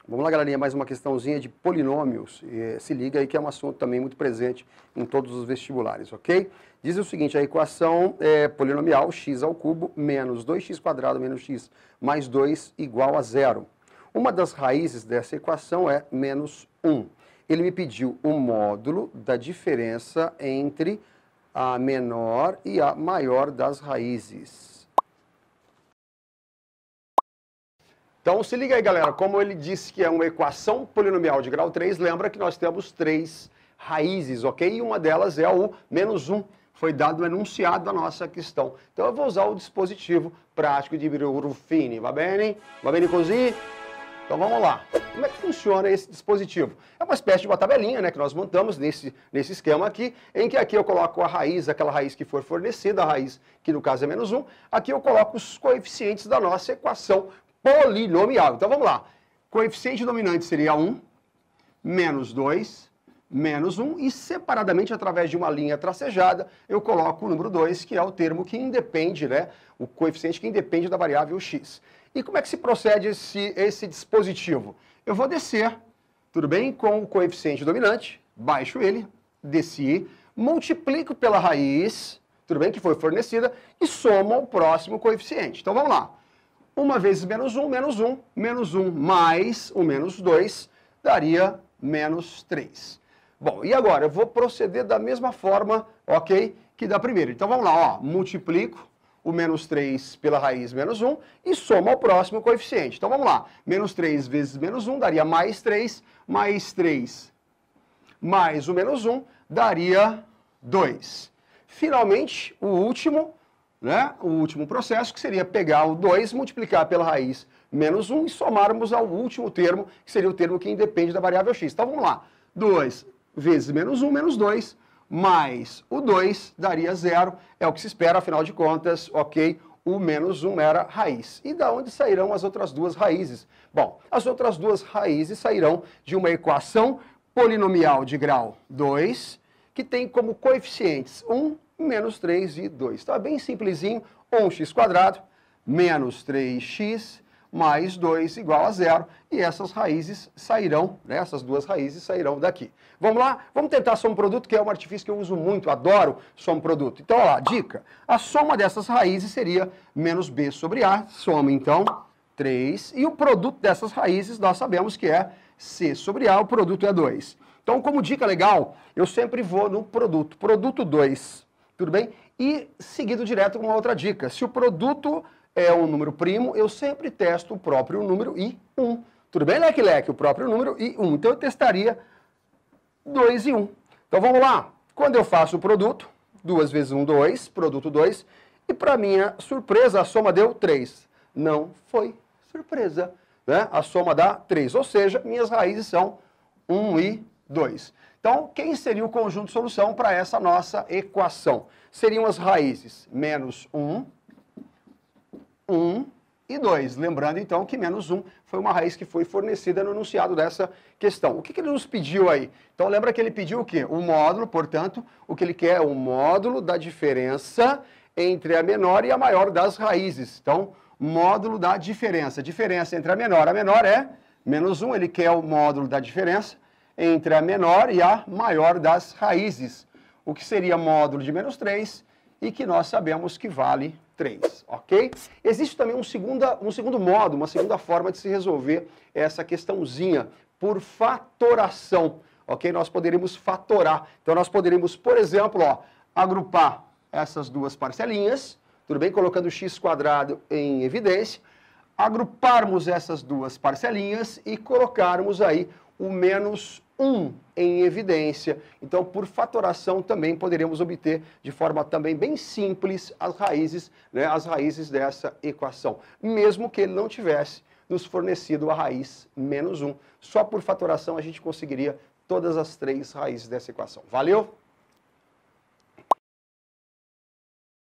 Vamos lá, galerinha, mais uma questãozinha de polinômios. Se liga aí que é um assunto também muito presente em todos os vestibulares, ok? Diz o seguinte, a equação é polinomial x ao cubo menos 2x² menos x mais 2 igual a 0. Uma das raízes dessa equação é menos 1. Ele me pediu o módulo da diferença entre a menor e a maior das raízes. Então, se liga aí, galera, como ele disse que é uma equação polinomial de grau 3, lembra que nós temos 3 raízes, ok? E uma delas é o menos 1, foi dado no enunciado da nossa questão. Então, eu vou usar o dispositivo prático de Ruffini, va bene? Va bene così? Então, vamos lá. Como é que funciona esse dispositivo? É uma espécie de uma tabelinha, né, que nós montamos nesse esquema aqui, em que aqui eu coloco a raiz, aquela raiz que for fornecida, a raiz que no caso é menos 1, aqui eu coloco os coeficientes da nossa equação polinomial. Então vamos lá. Coeficiente dominante seria 1, menos 2, menos 1, e separadamente, através de uma linha tracejada, eu coloco o número 2, que é o termo que independe, né? O coeficiente que independe da variável x. E como é que se procede esse dispositivo? Eu vou descer, tudo bem? Com o coeficiente dominante, baixo ele, desci, multiplico pela raiz, tudo bem? Que foi fornecida, e somo ao próximo coeficiente. Então vamos lá. 1 vezes menos 1, menos 1, menos 1 mais o menos 2, daria menos 3. Bom, e agora? Eu vou proceder da mesma forma, ok, que da primeira. Então vamos lá, ó, multiplico o menos 3 pela raiz menos 1 e somo ao próximo coeficiente. Então vamos lá, menos 3 vezes menos 1 daria mais 3 mais o menos 1 daria 2. Finalmente, o último, né, o último processo, que seria pegar o 2, multiplicar pela raiz menos 1 e somarmos ao último termo, que seria o termo que independe da variável x. Então vamos lá, 2 vezes menos 1, menos 2, mais o 2 daria 0, é o que se espera, afinal de contas, ok, o menos 1 era raiz. E da onde sairão as outras duas raízes? Bom, as outras duas raízes sairão de uma equação polinomial de grau 2, que tem como coeficientes 1, menos 3 e 2. Então é bem simplesinho, 1x² menos 3x mais 2 igual a 0. E essas raízes sairão, né, essas duas raízes sairão daqui. Vamos lá? Vamos tentar soma produto, que é um artifício que eu uso muito, adoro soma produto. Então, olha lá, dica. A soma dessas raízes seria menos b sobre a, soma então 3. E o produto dessas raízes nós sabemos que é c sobre a, o produto é 2. Então, como dica legal, eu sempre vou no produto. Produto 2. Tudo bem? E seguido direto com uma outra dica. Se o produto é um número primo, eu sempre testo o próprio número e 1. Tudo bem, leque-leque? O próprio número e 1. Então eu testaria 2 e 1. Então vamos lá. Quando eu faço o produto, 2 vezes 1, 2, produto 2, e para minha surpresa a soma deu 3. Não foi surpresa, né? A soma dá 3, ou seja, minhas raízes são 1 e 2. Então, quem seria o conjunto de solução para essa nossa equação? Seriam as raízes menos 1, 1 e 2. Lembrando, então, que menos 1 foi uma raiz que foi fornecida no enunciado dessa questão. O que ele nos pediu aí? Então, lembra que ele pediu o quê? O módulo, portanto, o que ele quer é o módulo da diferença entre a menor e a maior das raízes. Então, módulo da diferença. Diferença entre a menor é menos 1. Ele quer o módulo da diferença entre a menor e a maior das raízes, o que seria módulo de menos 3 e que nós sabemos que vale 3, ok? Existe também um segundo modo, uma segunda forma de se resolver essa questãozinha, por fatoração, ok? Nós poderíamos fatorar. Então nós poderíamos, por exemplo, ó, agrupar essas duas parcelinhas, tudo bem? Colocando x² em evidência, agruparmos essas duas parcelinhas e colocarmos aí o menos 1 em evidência. Então, por fatoração, também poderíamos obter de forma também bem simples as raízes, né, as raízes dessa equação, mesmo que ele não tivesse nos fornecido a raiz menos 1. Só por fatoração a gente conseguiria todas as 3 raízes dessa equação. Valeu?